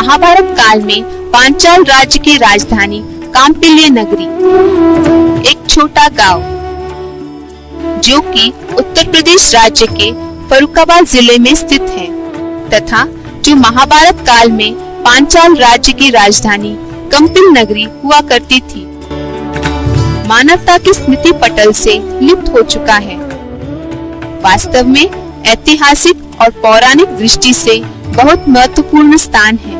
महाभारत काल में पांचाल राज्य की राजधानी कांपिल्य नगरी, एक छोटा गांव जो कि उत्तर प्रदेश राज्य के फर्रुखाबाद जिले में स्थित है तथा जो महाभारत काल में पांचाल राज्य की राजधानी कंपिल नगरी हुआ करती थी, मानवता की स्मृति पटल से लिप्त हो चुका है। वास्तव में ऐतिहासिक और पौराणिक दृष्टि से बहुत महत्वपूर्ण स्थान है।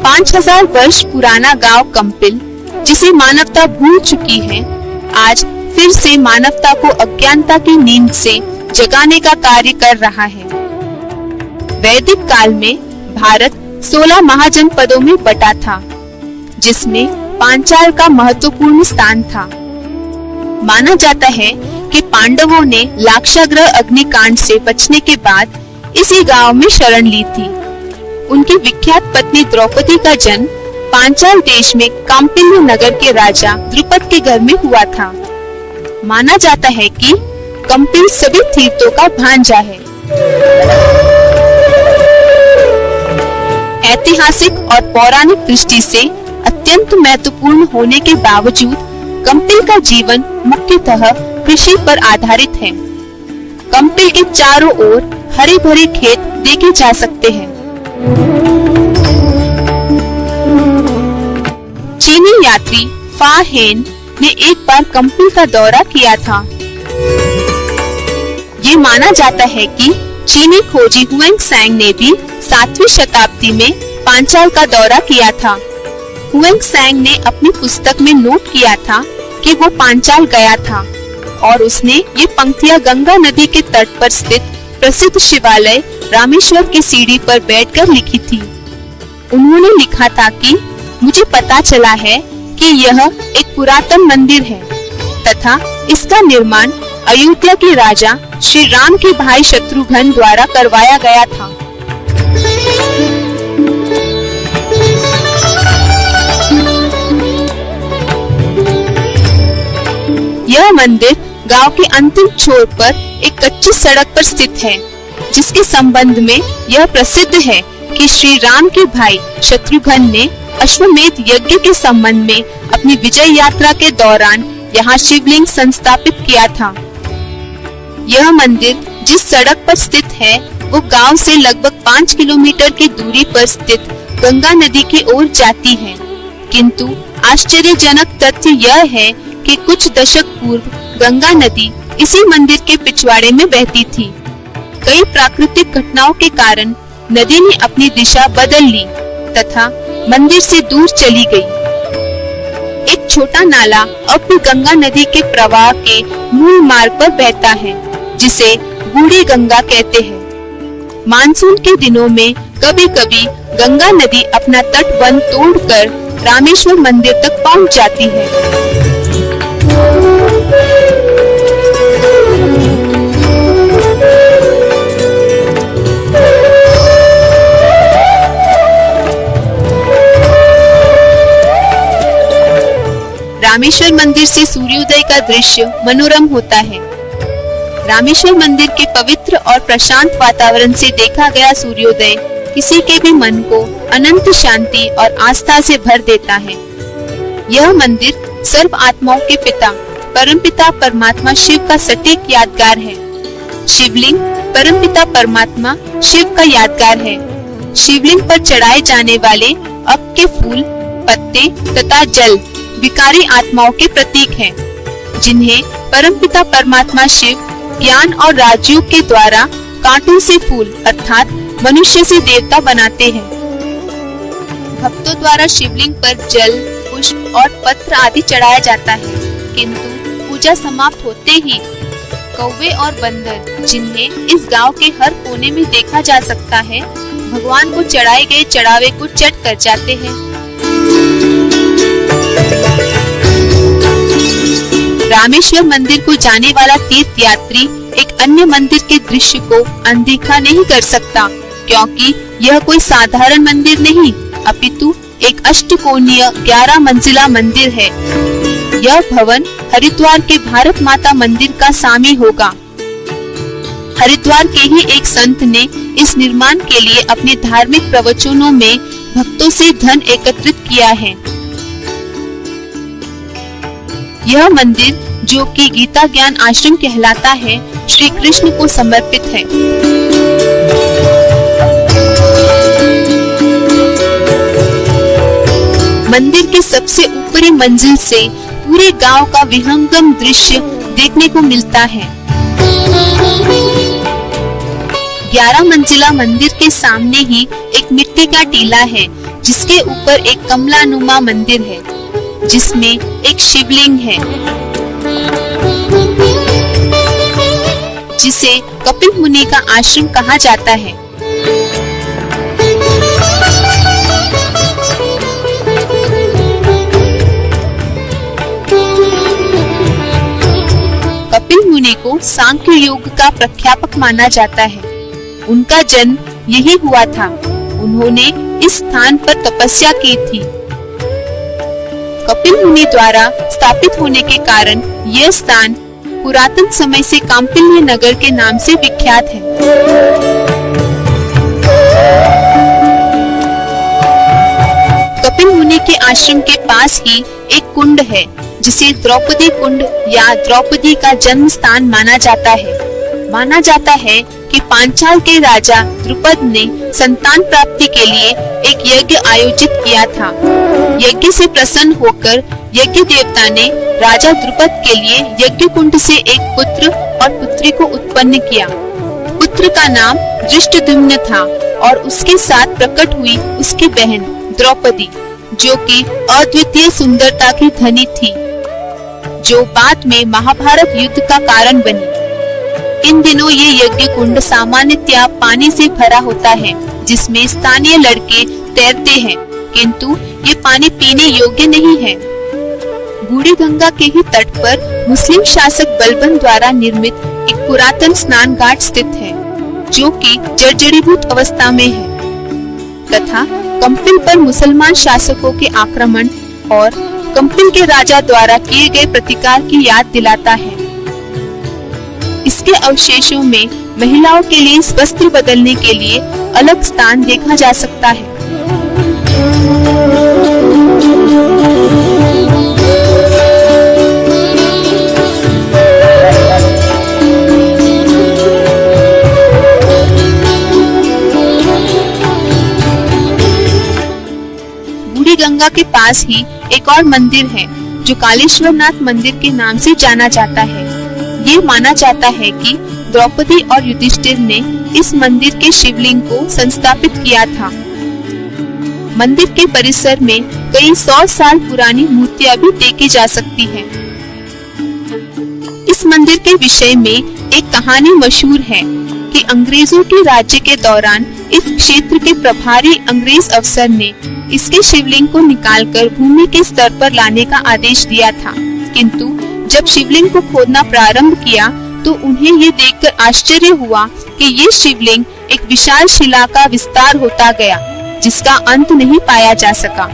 5000 वर्ष पुराना गांव कंपिल, जिसे मानवता भूल चुकी है, आज फिर से मानवता को अज्ञानता की नींद से जगाने का कार्य कर रहा है। वैदिक काल में भारत 16 महाजनपदों में बटा था, जिसमें पांचाल का महत्वपूर्ण स्थान था। माना जाता है कि पांडवों ने लाक्षागृह अग्निकांड से बचने के बाद इसी गांव में शरण ली थी। उनकी विख्यात पत्नी द्रौपदी का जन्म पांचाल देश में कांपिल्य नगर के राजा द्रुपद के घर में हुआ था। माना जाता है कि कंपिल सभी तीर्थों का भांजा है। ऐतिहासिक और पौराणिक दृष्टि से अत्यंत महत्वपूर्ण होने के बावजूद कंपिल का जीवन मुख्यतः कृषि पर आधारित है। कंपिल के चारों ओर हरे भरे खेत देखे जा सकते हैं। चीनी यात्री फा हेन ने एक बार कंपिल का दौरा किया था। ये माना जाता है कि चीनी खोजी हुएंगसैंग ने भी 7वीं शताब्दी में पांचाल का दौरा किया था। हुएंगसैंग ने अपनी पुस्तक में नोट किया था कि वो पांचाल गया था और उसने ये पंक्तियां गंगा नदी के तट पर स्थित प्रसिद्ध शिवालय रामेश्वर की सीढ़ी पर बैठकर लिखी थी। उन्होंने लिखा था कि मुझे पता चला है कि यह एक पुरातन मंदिर है तथा इसका निर्माण अयोध्या के राजा श्री राम के भाई शत्रुघ्न द्वारा करवाया गया था। यह मंदिर गांव के अंतिम छोर पर एक कच्ची सड़क पर स्थित है, जिसके संबंध में यह प्रसिद्ध है कि श्री राम के भाई शत्रुघ्न ने अश्वमेध यज्ञ के संबंध में अपनी विजय यात्रा के दौरान यहाँ शिवलिंग संस्थापित किया था। यह मंदिर जिस सड़क पर स्थित है वो गांव से लगभग 5 किलोमीटर की दूरी पर स्थित गंगा नदी की ओर जाती है। किंतु आश्चर्यजनक तथ्य यह है कि कुछ दशक पूर्व गंगा नदी इसी मंदिर के पिछवाड़े में बहती थी। कई प्राकृतिक घटनाओं के कारण नदी ने अपनी दिशा बदल ली तथा मंदिर से दूर चली गई। एक छोटा नाला अब भी गंगा नदी के प्रवाह के मूल मार्ग पर बहता है, जिसे बूढ़ी गंगा कहते हैं। मानसून के दिनों में कभी कभी गंगा नदी अपना तटबंध तोड़कर रामेश्वर मंदिर तक पहुंच जाती है। रामेश्वर मंदिर से सूर्योदय का दृश्य मनोरम होता है। रामेश्वर मंदिर के पवित्र और प्रशांत वातावरण से देखा गया सूर्योदय किसी के भी मन को अनंत शांति और आस्था से भर देता है। यह मंदिर सर्व आत्माओं के पिता परमपिता परमात्मा शिव का सटीक यादगार है। शिवलिंग परमपिता परमात्मा शिव का यादगार है। शिवलिंग पर चढ़ाए जाने वाले अब के फूल, पत्ते तथा जल विकारी आत्माओं के प्रतीक हैं, जिन्हें परमपिता परमात्मा शिव ज्ञान और राजयोग के द्वारा कांटों से फूल अर्थात मनुष्य से देवता बनाते हैं। भक्तों द्वारा शिवलिंग पर जल, पुष्प और पत्र आदि चढ़ाया जाता है, किंतु पूजा समाप्त होते ही कौवे और बंदर, जिन्हें इस गांव के हर कोने में देखा जा सकता है, भगवान को चढ़ाए गए चढ़ावे को चट कर जाते हैं। रामेश्वर मंदिर को जाने वाला तीर्थ यात्री एक अन्य मंदिर के दृश्य को अनदेखा नहीं कर सकता, क्योंकि यह कोई साधारण मंदिर नहीं अपितु एक अष्टकोणीय 11 मंजिला मंदिर है। यह भवन हरिद्वार के भारत माता मंदिर का सामी होगा। हरिद्वार के ही एक संत ने इस निर्माण के लिए अपने धार्मिक प्रवचनों में भक्तों से धन एकत्रित किया है। यह मंदिर, जो कि गीता ज्ञान आश्रम कहलाता है, श्री कृष्ण को समर्पित है। मंदिर के सबसे ऊपरी मंजिल से पूरे गांव का विहंगम दृश्य देखने को मिलता है। 11 मंजिला मंदिर के सामने ही एक मिट्टी का टीला है, जिसके ऊपर एक कमलानुमा मंदिर है, जिसमें एक शिवलिंग है, जिसे कपिल मुनि का आश्रम कहा जाता है। कपिल मुनि को सांख्य योग का प्रख्यापक माना जाता है। उनका जन्म यही हुआ था। उन्होंने इस स्थान पर तपस्या की थी। कपिल मुनि द्वारा स्थापित होने के कारण यह स्थान पुरातन समय से कांपिल्य नगर के नाम से विख्यात है। कपिल मुनि के आश्रम के पास ही एक कुंड है, जिसे द्रौपदी कुंड या द्रौपदी का जन्म स्थान माना जाता है। माना जाता है कि पांचाल के राजा द्रुपद ने संतान प्राप्ति के लिए एक यज्ञ आयोजित किया था। यज्ञ से प्रसन्न होकर यज्ञ देवता ने राजा द्रुपद के लिए यज्ञ कुंड से एक पुत्र और पुत्री को उत्पन्न किया। पुत्र का नाम धृष्टद्युम्न था और उसके साथ प्रकट हुई उसकी बहन द्रौपदी, जो कि अद्वितीय सुंदरता की धनी थी, जो बाद में महाभारत युद्ध का कारण बनी। इन दिनों ये यज्ञ कुंड सामान्यतया पानी से भरा होता है, जिसमें स्थानीय लड़के तैरते हैं, किंतु ये पानी पीने योग्य नहीं है। बूढ़ी गंगा के ही तट पर मुस्लिम शासक बलबन द्वारा निर्मित एक पुरातन स्नान घाट स्थित है, जो कि जर्जरीभूत अवस्था में है तथा कंपिल पर मुसलमान शासकों के आक्रमण और कंपिल के राजा द्वारा किए गए प्रतिकार की याद दिलाता है। इसके अवशेषों में महिलाओं के लिए वस्त्र बदलने के लिए अलग स्थान देखा जा सकता है। बूढ़ी गंगा के पास ही एक और मंदिर है, जो कालेश्वर नाथ मंदिर के नाम से जाना जाता है। ये माना जाता है कि द्रौपदी और युधिष्ठिर ने इस मंदिर के शिवलिंग को संस्थापित किया था। मंदिर के परिसर में कई 100 साल पुरानी मूर्तियां भी देखी जा सकती हैं। इस मंदिर के विषय में एक कहानी मशहूर है कि अंग्रेजों के राज्य के दौरान इस क्षेत्र के प्रभारी अंग्रेज अफसर ने इसके शिवलिंग को निकालकर भूमि के स्तर पर लाने का आदेश दिया था, किंतु जब शिवलिंग को खोदना प्रारंभ किया तो उन्हें ये देखकर आश्चर्य हुआ कि ये शिवलिंग एक विशाल शिला का विस्तार होता गया, जिसका अंत नहीं पाया जा सका।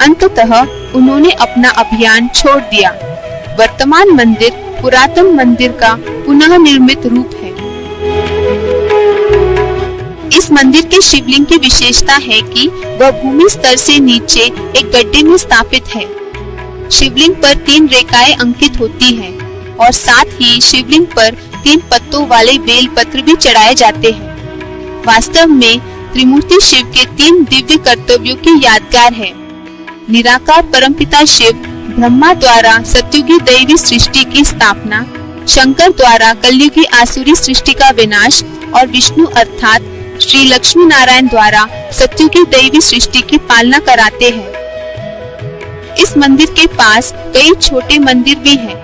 अंततः उन्होंने अपना अभियान छोड़ दिया। वर्तमान मंदिर पुरातन मंदिर का पुनः निर्मित रूप है। इस मंदिर के शिवलिंग की विशेषता है कि वह भूमि स्तर से नीचे एक गड्ढे में स्थापित है। शिवलिंग पर 3 रेखाएं अंकित होती हैं और साथ ही शिवलिंग पर 3 पत्तों वाले बेल पत्र भी चढ़ाए जाते हैं। वास्तव में त्रिमूर्ति शिव के 3 दिव्य कर्तव्यों की यादगार है। निराकार परमपिता शिव ब्रह्मा द्वारा सत्युगी दैवी सृष्टि की स्थापना, शंकर द्वारा कलयुगी आसुरी सृष्टि का विनाश और विष्णु अर्थात श्री लक्ष्मी नारायण द्वारा सत्युगी दैवी सृष्टि की पालना कराते हैं। इस मंदिर के पास कई छोटे मंदिर भी हैं,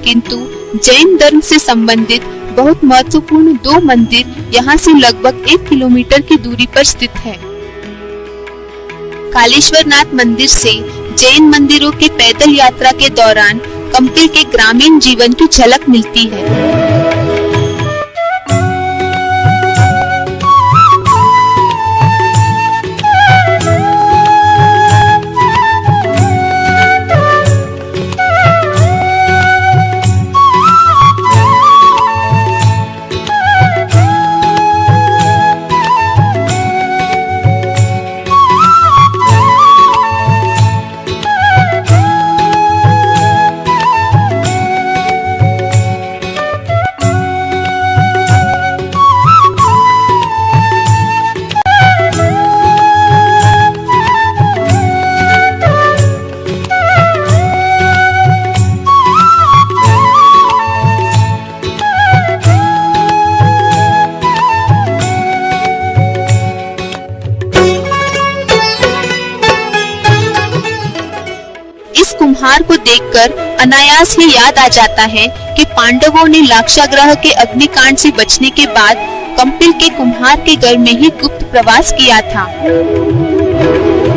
किंतु जैन धर्म से संबंधित बहुत महत्वपूर्ण 2 मंदिर यहाँ से लगभग 1 किलोमीटर की दूरी पर स्थित है। कालेश्वर नाथ मंदिर से जैन मंदिरों के पैदल यात्रा के दौरान कंपिल के ग्रामीण जीवन की झलक मिलती है। कुम्हार को देखकर अनायास ही याद आ जाता है कि पांडवों ने लाक्षागृह के अग्निकांड से बचने के बाद कंपिल के कुम्हार के घर में ही गुप्त प्रवास किया था।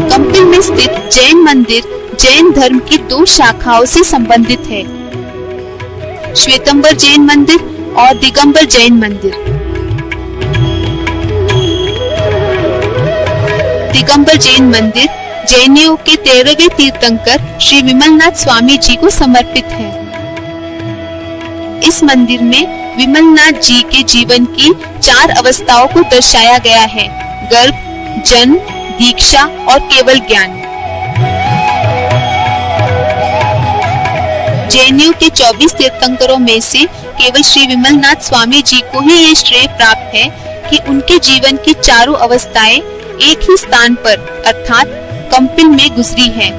कंपिल में स्थित जैन मंदिर जैन धर्म की 2 शाखाओं से संबंधित है, श्वेतंबर जैन मंदिर और दिगंबर जैन मंदिर। दिगंबर जैन मंदिर जैनियों के 13वें तीर्थंकर श्री विमलनाथ स्वामी जी को समर्पित है। इस मंदिर में विमलनाथ जी के जीवन की 4 अवस्थाओं को दर्शाया गया है: गर्भ, जन्म, दीक्षा और केवल ज्ञान। जैनियों के 24 तीर्थंकरों में से केवल श्री विमलनाथ स्वामी जी को ही ये श्रेय प्राप्त है कि उनके जीवन की 4 अवस्थाएं एक ही स्थान पर अर्थात कंपिल में गुजरी है।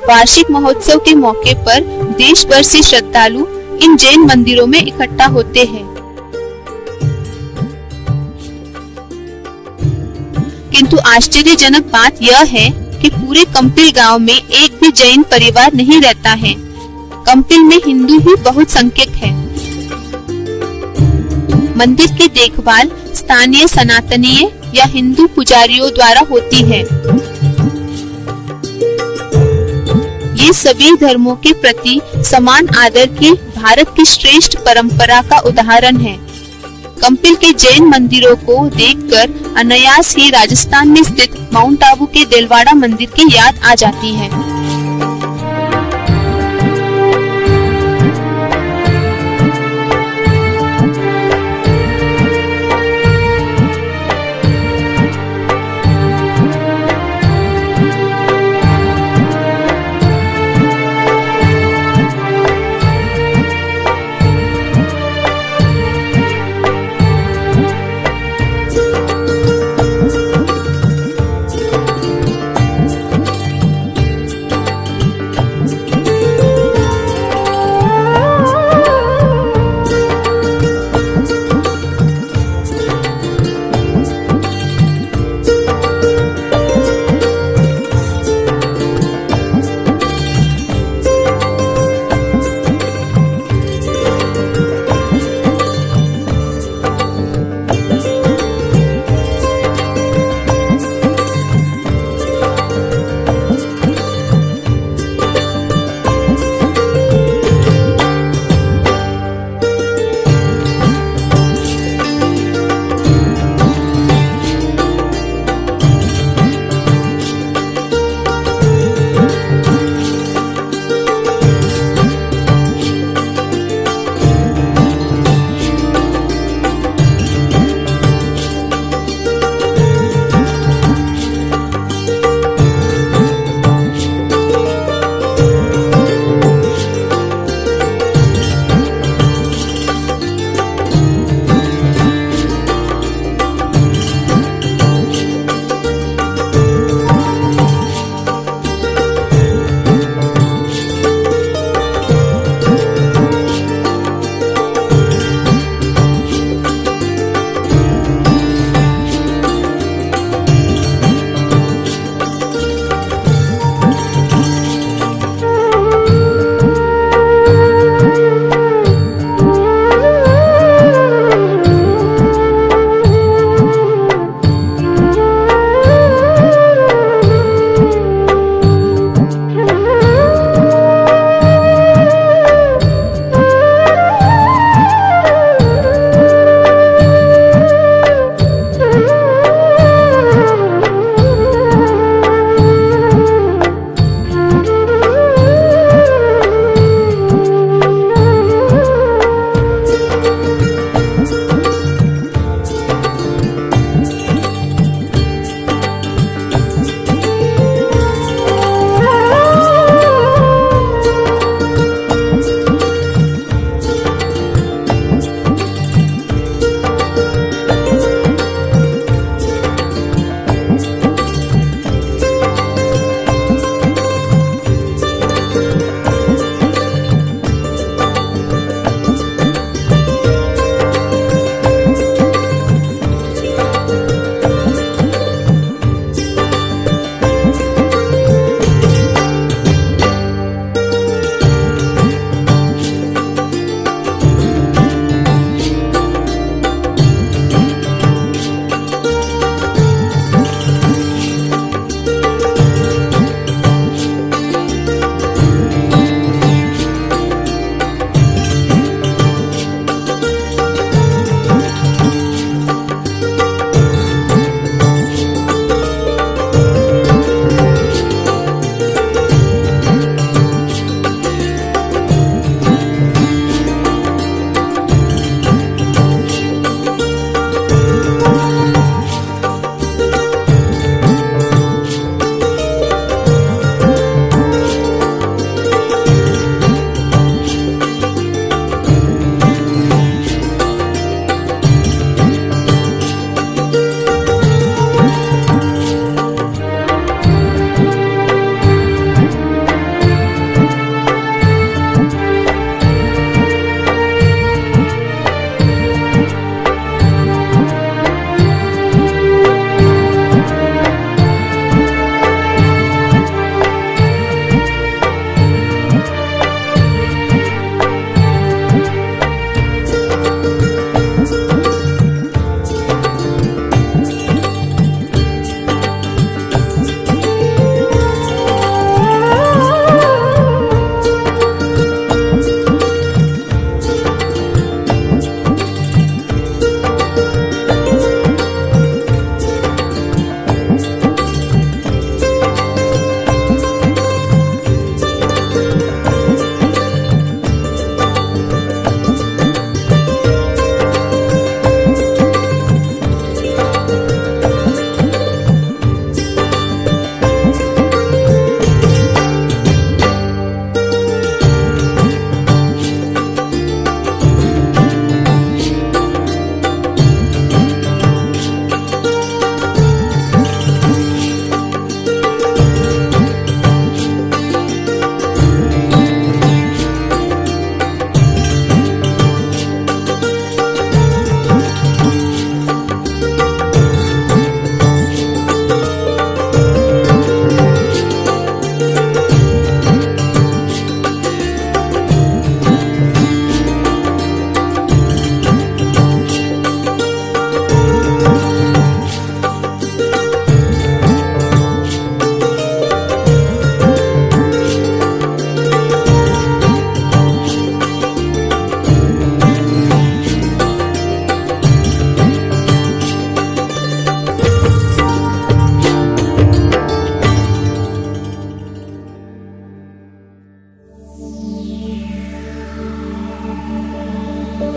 वार्षिक महोत्सव के मौके पर देश भर से श्रद्धालु इन जैन मंदिरों में इकट्ठा होते हैं। किंतु आश्चर्यजनक बात यह है कि पूरे कंपिल गांव में एक भी जैन परिवार नहीं रहता है। कंपिल में हिंदू ही बहुत संख्यक है। मंदिर की देखभाल स्थानीय सनातनीय या हिंदू पुजारियों द्वारा होती है। ये सभी धर्मों के प्रति समान आदर की भारत की श्रेष्ठ परंपरा का उदाहरण है। कंपिल के जैन मंदिरों को देखकर अनायास ही राजस्थान में स्थित माउंट आबू के देलवाड़ा मंदिर की याद आ जाती है।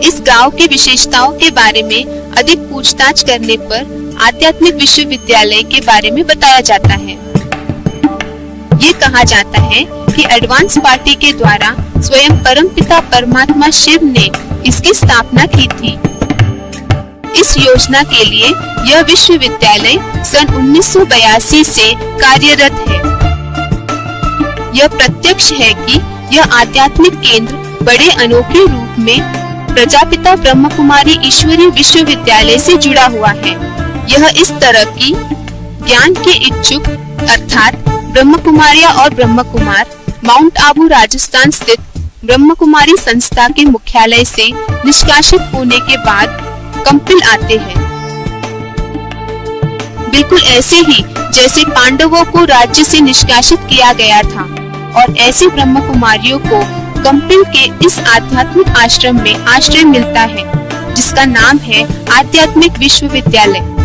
इस गांव की विशेषताओं के बारे में अधिक पूछताछ करने पर आध्यात्मिक विश्वविद्यालय के बारे में बताया जाता है। ये कहा जाता है कि एडवांस पार्टी के द्वारा स्वयं परमपिता परमात्मा शिव ने इसकी स्थापना की थी। इस योजना के लिए यह विश्वविद्यालय सन 1982 से कार्यरत है। यह प्रत्यक्ष है कि यह आध्यात्मिक केंद्र बड़े अनोखे रूप में प्रजापिता ब्रह्म कुमारी ईश्वरीय विश्वविद्यालय से जुड़ा हुआ है। यह इस तरह की ज्ञान के इच्छुक अर्थात ब्रह्म कुमारियां और ब्रह्म कुमार माउंट आबू राजस्थान स्थित ब्रह्म कुमारी संस्था के मुख्यालय से निष्कासित होने के बाद कंपिल आते हैं। बिल्कुल ऐसे ही जैसे पांडवों को राज्य से निष्कासित किया गया था, और ऐसी ब्रह्म कुमारियों को कंपिल के इस आध्यात्मिक आश्रम में आश्रय मिलता है, जिसका नाम है आध्यात्मिक विश्वविद्यालय।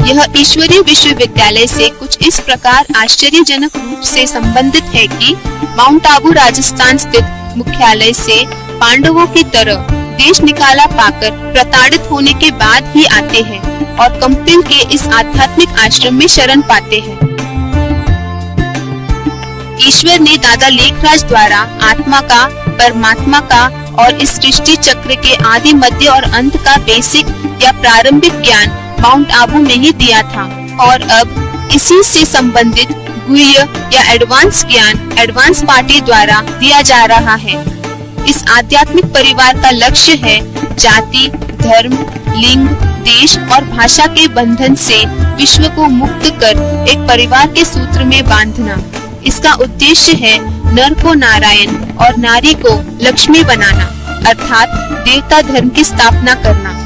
यह ईश्वरीय विश्वविद्यालय से कुछ इस प्रकार आश्चर्यजनक रूप से संबंधित है कि माउंट आबू राजस्थान स्थित मुख्यालय से पांडवों की तरह देश निकाला पाकर प्रताड़ित होने के बाद ही आते हैं और कंपिल के इस आध्यात्मिक आश्रम में शरण पाते हैं। ईश्वर ने दादा लेखराज द्वारा आत्मा का, परमात्मा का और इस सृष्टि चक्र के आदि, मध्य और अंत का बेसिक या प्रारंभिक ज्ञान माउंट आबू में ही दिया था, और अब इसी से संबंधित गुह्य या एडवांस ज्ञान एडवांस पार्टी द्वारा दिया जा रहा है। इस आध्यात्मिक परिवार का लक्ष्य है जाति, धर्म, लिंग, देश और भाषा के बंधन से विश्व को मुक्त कर एक परिवार के सूत्र में बांधना। इसका उद्देश्य है नर को नारायण और नारी को लक्ष्मी बनाना, अर्थात देवता धर्म की स्थापना करना।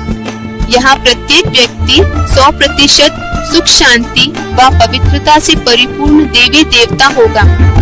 यहाँ प्रत्येक व्यक्ति 100% सुख, शांति व पवित्रता से परिपूर्ण देवी देवता होगा।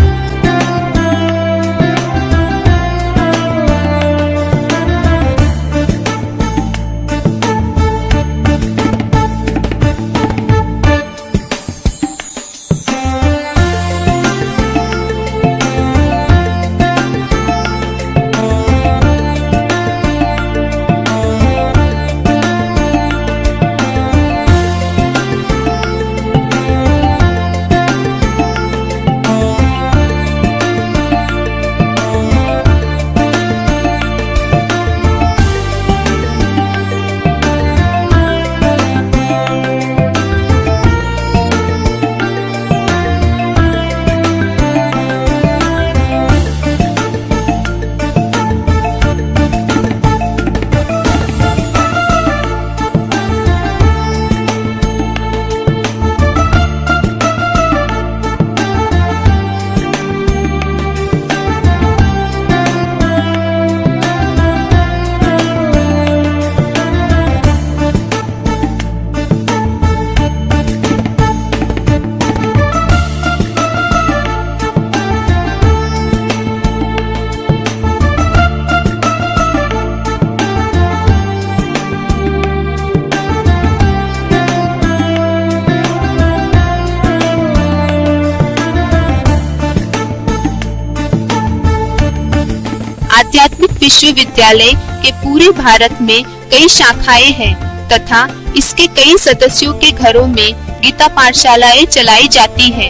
आध्यात्मिक विश्वविद्यालय के पूरे भारत में कई शाखाएं हैं तथा इसके कई सदस्यों के घरों में गीता पाठशालाएं चलाई जाती है।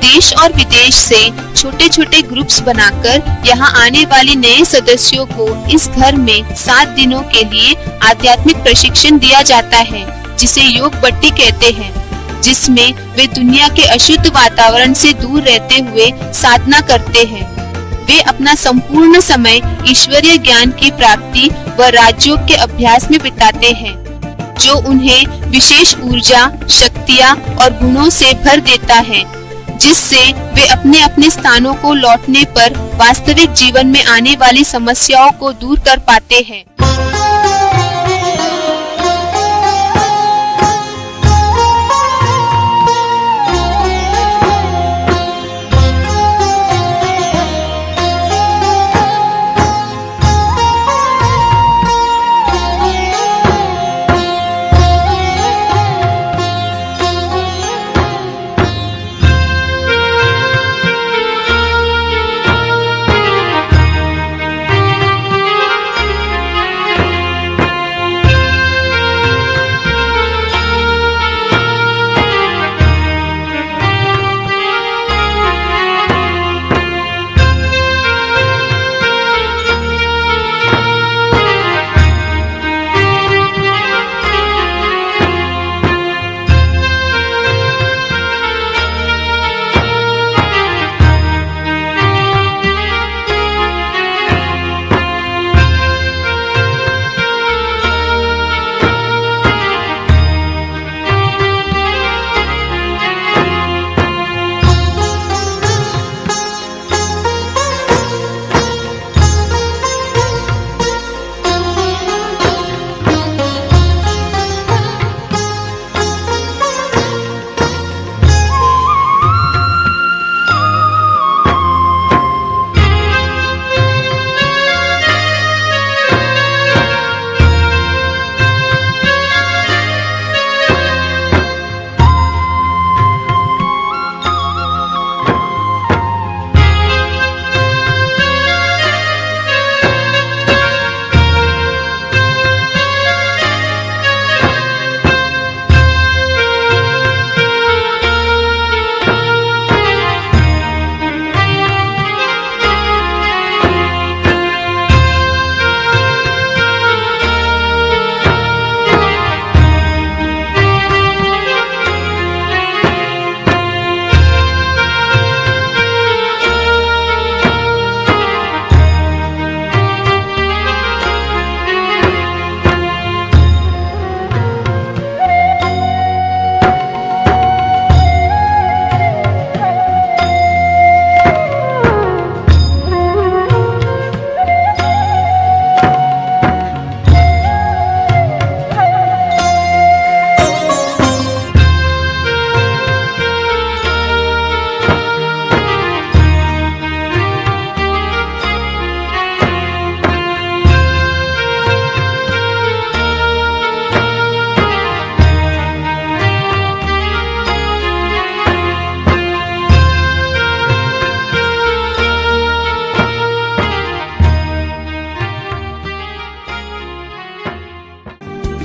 देश और विदेश से छोटे छोटे ग्रुप्स बनाकर यहाँ आने वाले नए सदस्यों को इस घर में 7 दिनों के लिए आध्यात्मिक प्रशिक्षण दिया जाता है, जिसे योग बट्टी कहते हैं, जिसमें वे दुनिया के अशुद्ध वातावरण से दूर रहते हुए साधना करते हैं। वे अपना संपूर्ण समय ईश्वरीय ज्ञान की प्राप्ति व राजयोग के अभ्यास में बिताते हैं, जो उन्हें विशेष ऊर्जा, शक्तियाँ और गुणों से भर देता है, जिससे वे अपने अपने स्थानों को लौटने पर वास्तविक जीवन में आने वाली समस्याओं को दूर कर पाते हैं।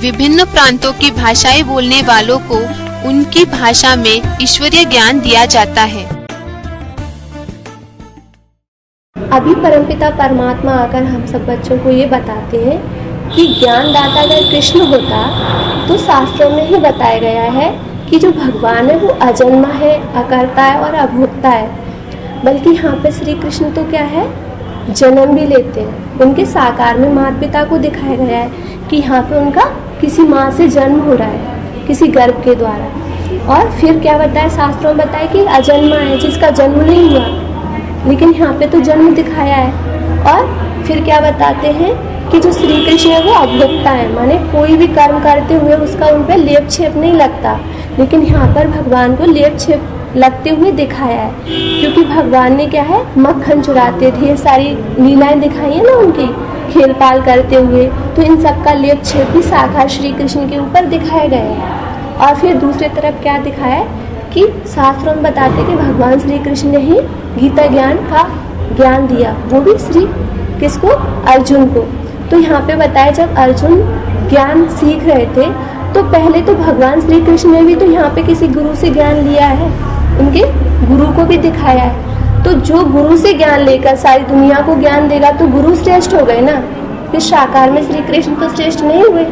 विभिन्न प्रांतों की भाषाएं बोलने वालों को उनकी भाषा में ईश्वरीय ज्ञान दिया जाता है। अभी परमपिता परमात्मा आकर हम सब बच्चों को ये बताते हैं कि ज्ञानदाता अगर कृष्ण होता तो शास्त्रों में ही बताया गया है कि जो भगवान है वो अजन्मा है, अकर्ता है और अभोक्ता है। बल्कि यहाँ पे श्री कृष्ण तो क्या है, जन्म भी लेते हैं। उनके साकार में माता पिता को दिखाया गया है कि यहाँ पे उनका किसी माँ से जन्म हो रहा है, किसी गर्भ के द्वारा। और फिर क्या बताया, शास्त्रों में बताया कि अजन्मा है, जिसका जन्म नहीं हुआ, लेकिन यहाँ पे तो जन्म दिखाया है। और फिर क्या बताते हैं कि जो श्री कृष्ण है वो अभोक्ता है, माने कोई भी कर्म करते हुए उसका उन पर लेप छेप नहीं लगता, लेकिन यहाँ पर भगवान को लेप छेप लगते हुए दिखाया है। क्योंकि भगवान ने क्या है, मक्खन चुराते, ढेर सारी लीलाएं दिखाई है ना उनकी, खेल पाल करते हुए, तो इन सब का लेप छेप भी साकार श्री कृष्ण के ऊपर दिखाया गया है। और फिर दूसरी तरफ क्या दिखाया है कि शास्त्रों में बताते कि भगवान श्री कृष्ण ने ही गीता ज्ञान का ज्ञान दिया, वो भी श्री किसको, अर्जुन को। तो यहाँ पे बताया जब अर्जुन ज्ञान सीख रहे थे तो पहले तो भगवान श्री कृष्ण ने भी तो यहाँ पे किसी गुरु से ज्ञान लिया है, उनके गुरु को भी दिखाया है। तो जो गुरु से ज्ञान लेकर सारी दुनिया को ज्ञान देगा तो गुरु श्रेष्ठ हो गए ना, फिर साकार में श्री कृष्ण तो श्रेष्ठ नहीं हुए।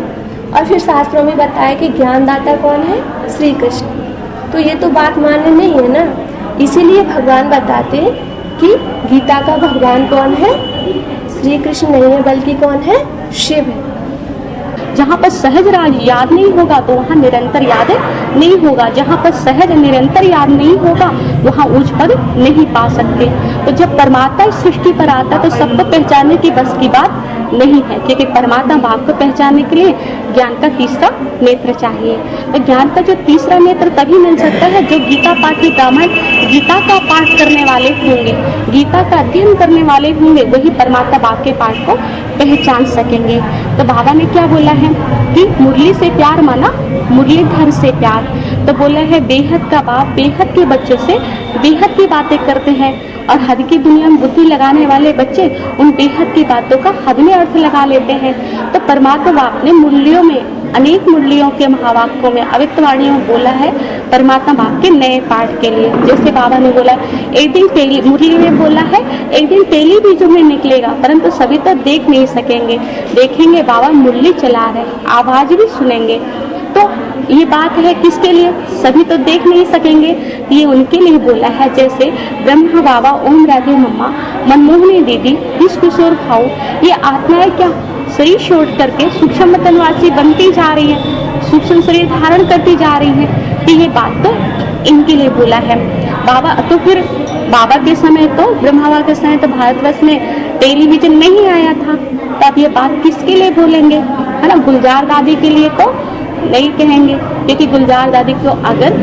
और फिर शास्त्रों में बताया कि ज्ञानदाता कौन है, श्री कृष्ण। तो ये तो बात मान्य नहीं है ना, इसीलिए भगवान बताते हैं कि गीता का भगवान कौन है, श्री कृष्ण नहीं है, बल्कि कौन है, शिव है। जहाँ पर सहज राज याद नहीं होगा तो वहाँ निरंतर याद नहीं होगा। जहाँ पर सहज निरंतर याद नहीं होगा वहाँ उच्च पद नहीं पा सकते। तो जब परमात्मा इस सृष्टि पर आता तो सबको पहचानने की बस की बात नहीं है, क्योंकि परमात्मा भाव को पहचानने के लिए ज्ञान का तीसरा नेत्र चाहिए। तो ज्ञान का जो तीसरा नेत्र तभी मिल सकता है जो गीता पाठ की रामायण गीता का पाठ करने वाले होंगे, गीता का अध्ययन करने वाले होंगे, वही परमात्मा भाव के पाठ को पहचान सकेंगे। तो बाबा ने क्या बोला है कि मुरली से प्यार माना मुरलीधर से प्यार। तो बोला है बेहद का बाप बेहद के बच्चों से बेहद की बातें करते हैं, और हद की दुनिया में बुद्धि लगाने वाले बच्चे उन बेहद की बातों का हद में अर्थ लगा लेते हैं। तो परमात्मा बाप ने मुरलियों में अनेक मुरलियों के महावाक्यों में अवित्तवाणियों में बोला है परमात्मा बाप के नए पाठ के लिए। जैसे बाबा ने बोला एक दिन पहली मुरली में बोला है, एक दिन पहली बीजों में निकलेगा, परंतु सभी तो देख नहीं सकेंगे, देखेंगे बाबा मुरली चला रहे, आवाज भी सुनेंगे। तो ये बात है किसके लिए, सभी तो देख नहीं सकेंगे, ये उनके लिए बोला है। जैसे ब्रह्मा बाबा, ओम राधे मम्मा, मनमोहनी दीदी, विष किशोर भाऊ, ये आत्माएं क्या शरीर छोड़ करके सूक्ष्म तनवासी बनती जा रही है, सूक्ष्म शरीर धारण करती जा रही है। तो ये बात तो इनके लिए बोला है बाबा। तो फिर बाबा के समय तो ब्रह्मा बाबा के समय तो भारतवर्ष में टेलीविजन नहीं आया था, तो अब ये बात किसके लिए बोलेंगे, है ना। गुलजार दादी के लिए तो नहीं कहेंगे, क्योंकि गुलजार दादी को अगर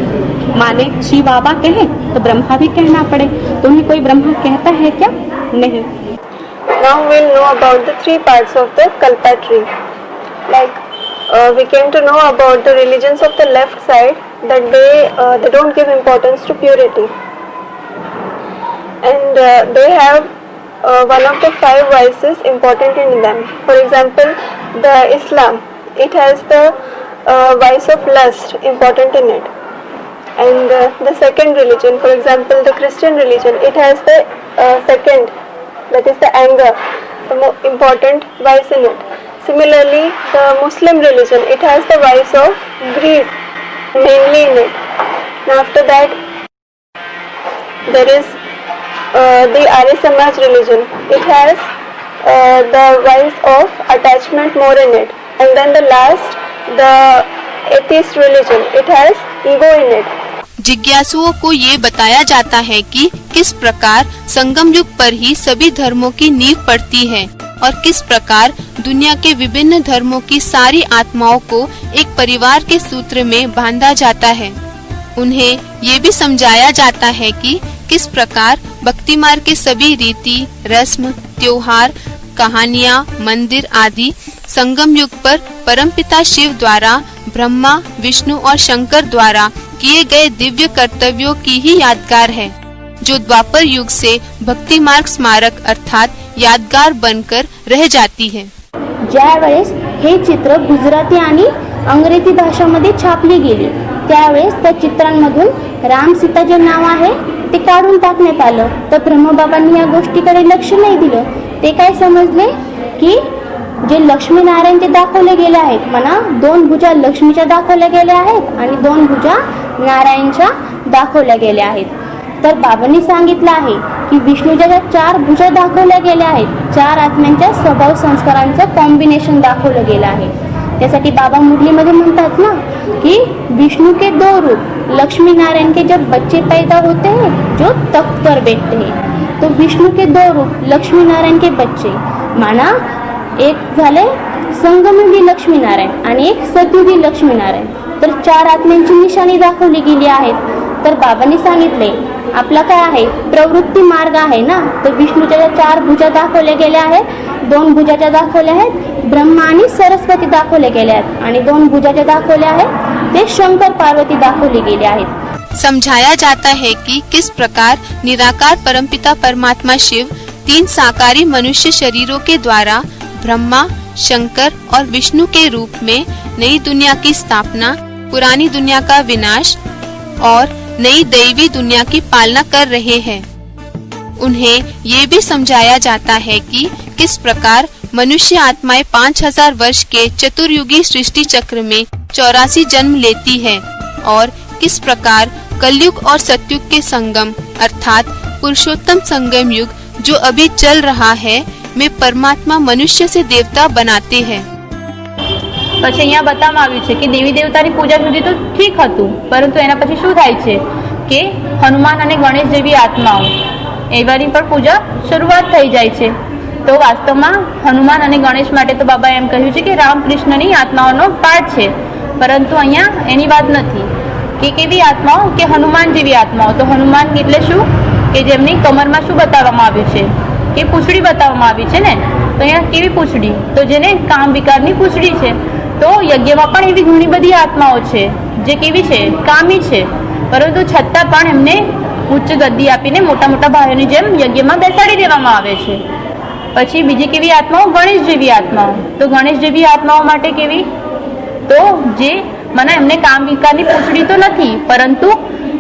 माने शिव बाबा कहे तो ब्रह्मा भी कहना पड़े, तो उन्हें कोई ब्रह्मा कहता है क्या, नहीं। Now we'll know about the three parts of the Kalpa tree. Like we came to know about the religions of the left side, that they don't give importance to purity, and they have one of the 5 vices important in them. For example, the Islam, it has the vice of lust important in it, and the second religion, for example the Christian religion, it has the second, that is the anger, the important vice in it. Similarly, the Muslim religion, it has the vice of greed mainly in it. And after that there is the Arya Samaj religion, it has the vice of attachment more in it. And then the last, the atheist religion, it has ego in it. जिज्ञासुओं को ये बताया जाता है कि किस प्रकार संगम युग पर ही सभी धर्मों की नींव पड़ती है और किस प्रकार दुनिया के विभिन्न धर्मों की सारी आत्माओं को एक परिवार के सूत्र में बांधा जाता है। उन्हें ये भी समझाया जाता है कि किस प्रकार भक्ति मार्ग के सभी रीति, रस्म, त्योहार, कहानियाँ, मंदिर आदि संगम युग पर परमपिता शिव द्वारा ब्रह्मा, विष्णु और शंकर द्वारा किए गए दिव्य कर्तव्यों की ही यादगार है, जो द्वापर युग से भक्ति मार्ग स्मारक अर्थात यादगार बनकर रह जाती है। जय गणेश। हे चित्र गुजराती आणि अंग्रेजी भाषामध्ये छापली गेली. त्यावेळेस त्या चित्रांमधून राम सीता जे नाव आहे ते काढून टाकण्यात आलं. तर ब्रह्मबाबांनी या गोष्टीकडे लक्ष नाही दिलं. ते काय समजले की जे लक्ष्मीनारायणचे दाखवले गेले आहेत, म्हणा 2 भुजा लक्ष्मीच्या दाखवल्या गेल्या आहेत आणि 2 भुजा नारायणच्या दाखवल्या गेल्या आहेत. तर बाबांनी सांगितलं आहे की विष्णूच्या ज्या 4 भुजा दाखवल्या गेल्या आहेत, 4 आत्म्यांच्या स्वभाव संस्कारांचं कॉम्बिनेशन दाखवलं गेलं आहे. त्यासाठी बाबा मुरलीमध्ये म्हणतात ना कि विष्णु के 2 रूप, लक्ष्मी नारायण के जब बच्चे पैदा होते हैं जो तख्त पर बैठते हैं, तो विष्णु के 2 रूप, लक्ष्मी नारायण के बच्चे, माना एक झाले संगमयुगी लक्ष्मीनारायण आणि एक सतयुगी लक्ष्मीनारायण. तर 4 आत्म्यांची निशाणी दाखवली गेली आहेत. तर बाबांनी सांगितले आपला काय आहे प्रवृत्ती मार्ग आहे ना, तर विष्णूच्या ज्या 4 भुजा दाखवल्या गेल्या आहेत, 2 भुजाच्या दाखवल्या आहेत ब्रह्मा आणि सरस्वती दाखवले गेले आहेत आणि 2 भुजाच्या दाखवल्या आहेत ते शंकर पार्वती दाखवली गेले आहेत. समझाया जाता है कि किस प्रकार निराकार परमपिता परमात्मा शिव 3 साकारी मनुष्य शरीरों के द्वारा ब्रह्मा, शंकर और विष्णु के रूप में नई दुनिया की स्थापना, पुरानी दुनिया का विनाश और नई दैवी दुनिया की पालना कर रहे हैं. उन्हें ये भी समझाया जाता है कि किस प्रकार मनुष्य आत्माएं 5000 वर्ष के चतुर्युगी सृष्टि चक्र में 84 जन्म लेती है और किस प्रकार कलयुग और सतयुग के संगम अर्थात पुरुषोत्तम संगम युग जो अभी चल रहा है में परमात्मा मनुष्य से देवता बनाते हैं. પછી અહીંયા બતાવવામાં આવ્યું છે કે દેવી દેવતાની પૂજા સુધી તો ઠીક હતું, પરંતુ એના પછી શું થાય છે કે હનુમાન અને ગણેશ જેવી આત્માઓ એવાની પણ પૂજા શરૂઆત થઈ જાય છે. તો વાસ્તવમાં હનુમાન અને ગણેશ માટે તો બાબાએ એમ કહ્યું છે કે રામકૃષ્ણની આત્માઓનો પાઠ છે, પરંતુ અહીંયા એની વાત નથી કે કેવી આત્માઓ કે હનુમાન જેવી આત્માઓ. તો હનુમાન એટલે શું કે જેમની કમરમાં શું બતાવવામાં આવ્યું છે કે પૂંછડી બતાવવામાં આવી છે ને, તો અહીંયા કેવી પૂંછડી, તો જેને કામ વિકારની પૂંછડી છે. તો યજ્ઞમાં પણ એવી ઘણી બધી આત્માઓ છે જે કેવી છે કામી છે, પરંતુ છતાં પણ એમને ઉચ્ચ ગદ્દી આપીને મોટા મોટા ભાઈઓની જેમ યજ્ઞમાં બેસાડી દેવામાં આવે છે. પછી બીજી કેવી આત્માઓ ગણેશ જેવી આત્માઓ. તો ગણેશ જેવી આત્માઓ માટે કેવી, તો જે મને એમને કામ વિકારની પૂંછડી તો નથી, પરંતુ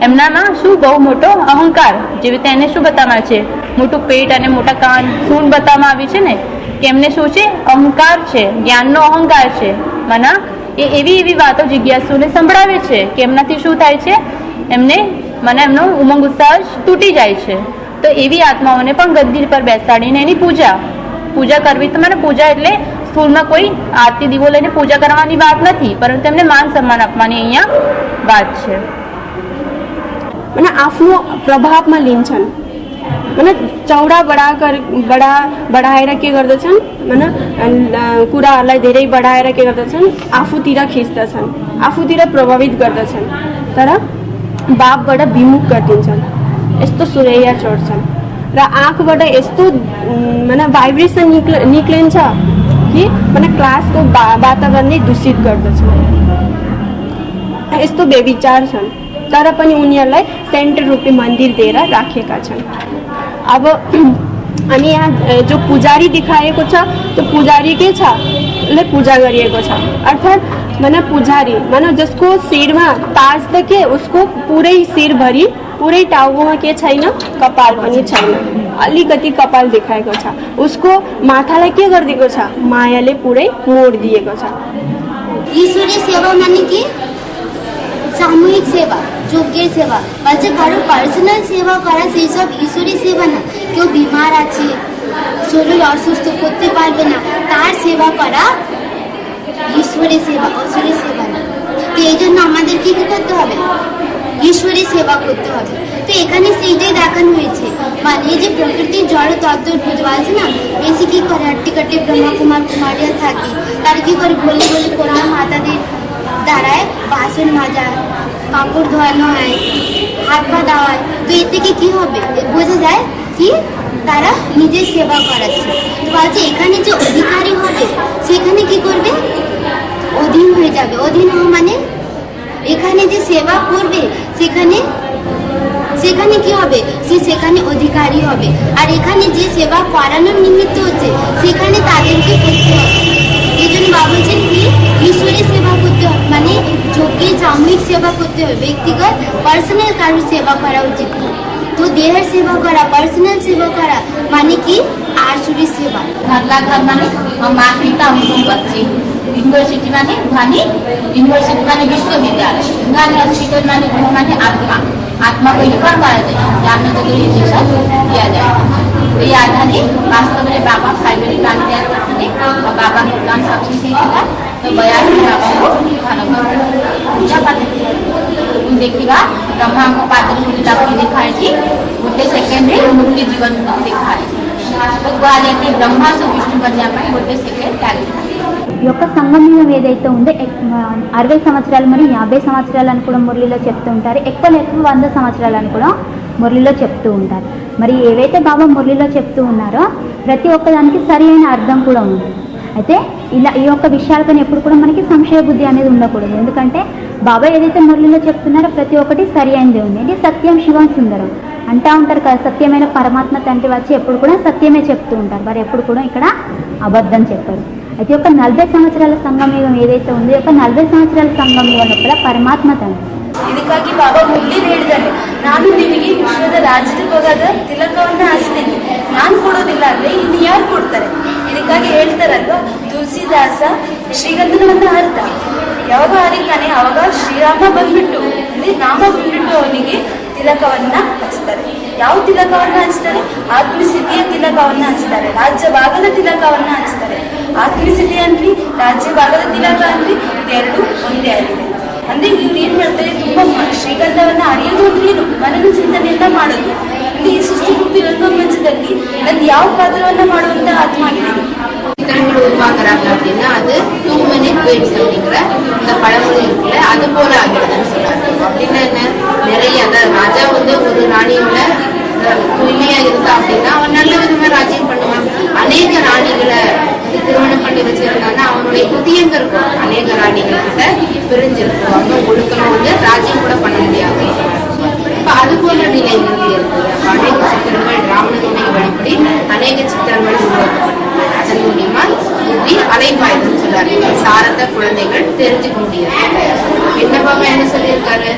એમનામાં શું બહુ મોટો અહંકાર, જેવી રીતે એને શું બતાવવામાં છે મોટું પેટ અને મોટા કાન સૂંઢ બતાવવામાં આવી છે ને, કે એમને શું છે અહંકાર છે, જ્ઞાનનો અહંકાર છે. મને એ એવી એવી વાતો જિજ્ઞાસુને સંભળાવે છે કે એમનાથી શું થાય છે, એમને મને એમનો ઉમંગ ઉત્સાહ તૂટી જાય છે. તો એવી આત્માઓને પણ ગદ્દી પર બેસાડીને એની પૂજા કરવી. તો મને પૂજા એટલે સ્થૂળમાં કોઈ આરતી દીવો લઈને પૂજા કરવાની વાત નથી, પરંતુ એમને માન સન્માન આપવાની અહીંયા વાત છે. મને आफ्नो प्रभावमा लिन्छन्, મને चौडा बढाएर के गर्दछन्, मन कुराहरूलाई धेरै बढाएर के गर्दछन् आफूतिर खिच्दछन्, आफूतिर प्रभावित गर्दछन्, तर बापबाट विमुख गरिदिन्छन्. यस्तो सुरैया चढ्छन् र आँखबाट यस्तो मन भाइब्रेसन निक्लिन्छ कि मन क्लासको वातावरणै दूषित गर्दछन्. यस्तो बेविचार छन्, तर पनि उनीहरूलाई सेन्टर रूपी मन्दिर दिएर राखेका छन्. अब अनि यहाँ जो पुजारी देखाएको छ त्यो पुजारी के छ ले पूजा गरिएको छ, अर्थात् माना पुजारी माना जसको शिरमा ताज त के उसको पुरै शिरभरि पुरै टाउकोमा के छैन कपाल पनि छैन, अलिकति कपाल देखाएको छ. उसको माथालाई के गरिदिएको छ मायाले पुरै मोड दिएको छ. ईश्वरीय सेवा माने कि সামূহিক সেবা, যজ্ঞের সেবা, বলছে কারো পার্সোনাল সেবা করা সেই সব ঈশ্বরী সেবা না. কেউ বিমার আছে, শরীর অসুস্থ, করতে পারবে না, তার সেবা করা ঈশ্বরী সেবা, অসুরী সেবা না. তো এই জন্য আমাদেরকে কি করতে হবে, ঈশ্বরী সেবা করতে হবে. তো এখানে সেইটাই দেখানো হয়েছে. মানে এই যে প্রকৃতির জড় তত্ত্ব বলছে না, বেশি কি করে হাট্টি কাটে ব্রহ্মা কুমার কুমারিয়া থাকে, তার কি করে বলে বলে কন্যা মাতাদের দ্বারায় বাসন মাজা, কাপড় ধোয়ানো হয়, হাত পা দেওয়া হয়. তো এর থেকে কি হবে বোঝা যায় কি তারা নিজের সেবা করাচ্ছে. তো বলছে এখানে যে অধিকারী হবে সেখানে কি করবে, অধীন হয়ে যাবে. অধীন হওয়া মানে এখানে যে সেবা করবে সেখানে সেখানে কি হবে, সে সেখানে অধিকারী হবে. আর এখানে যে সেবা করানোর নিমিত্ত হচ্ছে সেখানে তাদেরকে করতে হবে. এই জন্য বলছেন কি ঈশ্বরের সেবা করতে হয়, মানে যজ্ঞের সামূহিক সেবা করতে হয়, ব্যক্তিগত পার্সোনাল কারোর সেবা করা উচিত নয়। তো দেহের সেবা করা, পার্সোনাল সেবা করা মানে কি आसुरी सेवा। घर माने मान्यता हमको बच्चे यूनिवर्सिटी माने ध्वनि यूनिवर्सिटी माने विश्वविद्यालय ध्वनि हॉस्पिटल माने आत्मा आत्मा को ऊपर पाया जाए जानने के लिए ये सब किया जाए। तो ये आधारी वास्तव में बाबा फाइबरी कान तैयार करते और बाबा को कान साक्षी से था तो बयान बाबा को पूजा पाते देखिएगा ब्रह्मा को पात्र पूजा को दिखाई थी गोटे सेकेंड मुक्ति जीवन दिखाई तो की ब्रह्मा से विष्णु बनने गोटे सेकेंड ఈ యొక్క సంగమం ఏదైతే ఉందో 60 సంవత్సరాలు మరియు 50 సంవత్సరాలు అని కూడా మురళిలో చెప్తూ ఉంటారు. ఎక్కువ 100 సంవత్సరాలు అని కూడా మురళిలో చెప్తూ ఉంటారు. మరి ఏవైతే బాబా మురళిలో చెప్తూ ఉన్నారో ప్రతి ఒక్కదానికి సరి అయిన అర్థం కూడా ఉంది. అయితే ఇలా ఈ యొక్క విషయాలపైన ఎప్పుడు కూడా మనకి సంశయ బుద్ధి అనేది ఉండకూడదు. ఎందుకంటే బాబా ఏదైతే మురళిలో చెప్తున్నారో ప్రతి ఒక్కటి సరి అయినది ఉంది. ఇది సత్యం శివం సుందరం అంటూ ఉంటారు కదా, సత్యమైన పరమాత్మ తండ్రి వచ్చి ఎప్పుడు కూడా సత్యమే చెప్తూ ఉంటారు. మరి ఎప్పుడు కూడా ఇక్కడ అబద్ధం చెప్పరు. అయితే ఒక 40 సంవత్సరాల సంగమయుగం ఏదైతే ఉందో ఒక 40 ಸಂವತ್ಸರಾల ಸಂಗಮಯುಗ లోపల ಪರಮಾತ್ಮ ತಂದೆ ಇದಕ್ಕಾಗಿ ಬಾಬಾ ಮುರಳಿ ಹೇಳಿದ್ದಾರೆ, ನಾನು ನಿಮಗೆ ವಿಶ್ವದ ರಾಜ್ಯದ ಭಾಗದ ತಿಲಕವನ್ನು ಹಚ್ತೀನಿ, ನಾನು ಕೊಡೋದಿಲ್ಲ ಅಂದ್ರೆ ಇನ್ನು ಯಾರು ಕೊಡ್ತಾರೆ. ಇದಕ್ಕಾಗಿ ಹೇಳ್ತಾರಲ್ವಾ ತುಳಸಿದಾಸ ಶ್ರೀಗಂಧನವನ್ನು ಹರಿದ ಯಾವಾಗ ಹರಿತಾನೆ ಅವಾಗ ಶ್ರೀರಾಮ ಬಂದ್ಬಿಟ್ಟು ಅಂದ್ರೆ ರಾಮ ಬಂದ್ಬಿಟ್ಟು ಅವನಿಗೆ ತಿಲಕವನ್ನ ಹಚ್ತಾರೆ. ಯಾವ ತಿಲಕವನ್ನ ಹಚ್ತಾರೆ? ಆತ್ಮಸಿದ್ಧಿಯ ತಿಲಕವನ್ನ ಹಚ್ತಾರೆ, ರಾಜ್ಯ ಭಾಗದ ತಿಲಕವನ್ನ ಹಚ್ತಾರೆ. ಆತ್ಮಸಿದ್ಧಿ ಅನ್ರಿ ರಾಜ್ಯ ಭಾಗದ ತಿಲಕ ಅನ್ರಿ ಇದೆರಡು ಒಂದೇ ಆಗಿದೆ. ಅಂದ್ರೆ ಇವ್ರು ಏನ್ ಮಾಡ್ತಾರೆ, ತುಂಬಾ ಶ್ರೀಗಂಧವನ್ನ ಹರಿಯೋದು ಅಂದ್ರೆ ಏನು ಮನನ ಚಿಂತನೆಯನ್ನ ಮಾಡೋದು. ಅಂದ್ರೆ ಈ ಸೃಷ್ಟಿ ರೂಪಿ ರಂಗಮಂಚದಲ್ಲಿ ನಂದು ಯಾವ ಪಾತ್ರವನ್ನ ಮಾಡುವಂತ ಆತ್ಮ ಆಗಿದೆ. சித்திரங்கள் உருவாக்குறாங்க அப்படின்னா அது 2 minute waits அப்படிங்கிற இந்த பழமொழி இருக்குல்ல, அது போல ஆகிடுதுன்னு சொல்றாங்க. அப்படின்னா என்ன, நிறைய அதாவது ராஜா வந்து ஒரு ராணியோட தூய்மையா இருந்தா அப்படின்னா அவன் நல்ல விதமா ராஜ்யம் பண்ணுவான். அநேக ராணிகளை திருமணம் பண்ணி வச்சிருந்தான்னா அவனுடைய புதியங்க இருக்கும், அநேக ராணிகள் கிட்ட பிரிஞ்சிருக்கும், அவங்க ஒழுக்கமா வந்து ராஜ்யம் கூட பண்ண முடியாது. இப்ப அது போல நிலை இருக்கு. அநேக சித்திரங்கள் ராமனுடைய வழிபடி அநேக சித்திரங்கள் உருவாக்கப்பட்டது. அதன் மூலியமா புத்தி அலைபாயுதுன்னு சொல்றாரு. சாரத குழந்தைகள் தெரிஞ்சுக்க முடியாது. என்னப்பாம என்ன சொல்லியிருக்காரு,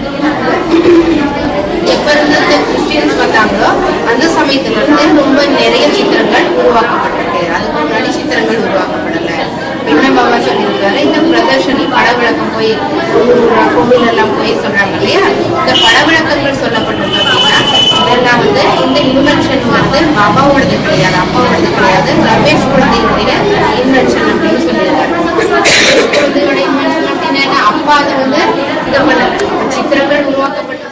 எப்ப இருந்து கிறிஸ்டியன்ஸ் வந்தாங்களோ அந்த சமயத்துல இருந்து ரொம்ப நிறைய சித்திரங்கள் உருவாக்கப்பட்டிருக்கு. அதுக்கு முன்னாடி சித்திரங்கள் உருவாக்கப்படல. என்ன பாபா சொல்லியிருக்காரு, இந்த பிரதர்ஷனி படவிளக்கம் போய் கோவில் எல்லாம் போய் சொல்றாங்க இல்லையா, இந்த படவிளக்கங்கள் சொல்லப்பட்டிருக்கு அப்படின்னா இதெல்லாம் வந்து இந்த இன்வென்ஷன் வந்து பாபாவோடது கிடையாது, அப்பாவோடது கிடையாது, ரமேஷ் குழந்தைகளுடைய இன்வென்ஷன் அப்படின்னு சொல்லியிருக்காரு. குழந்தைகளுடைய இன்வென்ஷன் அப்படின்னா அப்பா அதை வந்து இது பண்ண சித்திரங்கள் உருவாக்கப்பட்ட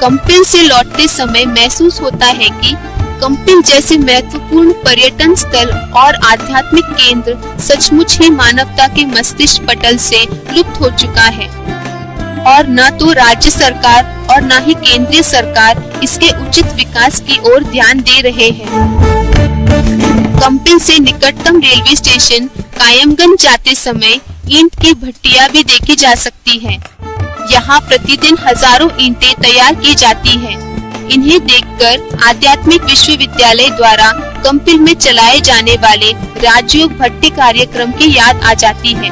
कंपिल से लौटते समय महसूस होता है कि कंपिल जैसे महत्वपूर्ण पर्यटन स्थल और आध्यात्मिक केंद्र सचमुच ही मानवता के मस्तिष्क पटल से लुप्त हो चुका है और न तो राज्य सरकार और न ही केंद्रीय सरकार इसके उचित विकास की ओर ध्यान दे रहे हैं। कंपिल से निकटतम रेलवे स्टेशन कायमगंज जाते समय ईंट की भट्टियां भी देखी जा सकती हैं। यहाँ प्रतिदिन हजारों ईंटें तैयार की जाती हैं। इन्हें देखकर आध्यात्मिक विश्वविद्यालय द्वारा कंपिल में चलाए जाने वाले राजयोग भट्टी कार्यक्रम की याद आ जाती है।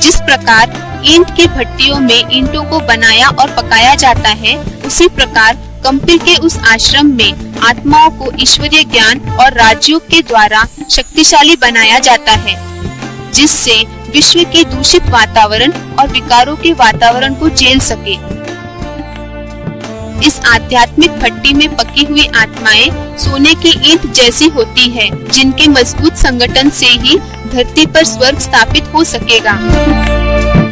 जिस प्रकार ईंट की भट्टियों में ईंटों को बनाया और पकाया जाता है, उसी प्रकार कंपिल के उस आश्रम में आत्माओं को ईश्वरीय ज्ञान और राजयोग के द्वारा शक्तिशाली बनाया जाता है, जिससे विश्व के दूषित वातावरण और विकारों के वातावरण को झेल सके। इस आध्यात्मिक भट्टी में पकी हुई आत्माएं सोने की ईंट जैसी होती है, जिनके मजबूत संगठन से ही धरती पर स्वर्ग स्थापित हो सकेगा।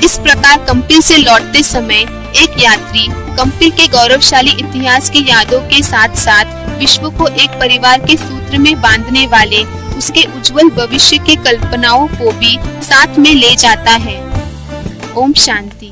इस प्रकार कंपिल से लौटते समय एक यात्री कंपिल के गौरवशाली इतिहास की यादों के साथ साथ विश्व को एक परिवार के सूत्र में बांधने वाले उसके उज्जवल भविष्य की कल्पनाओं को भी साथ में ले जाता है। ओम शांति।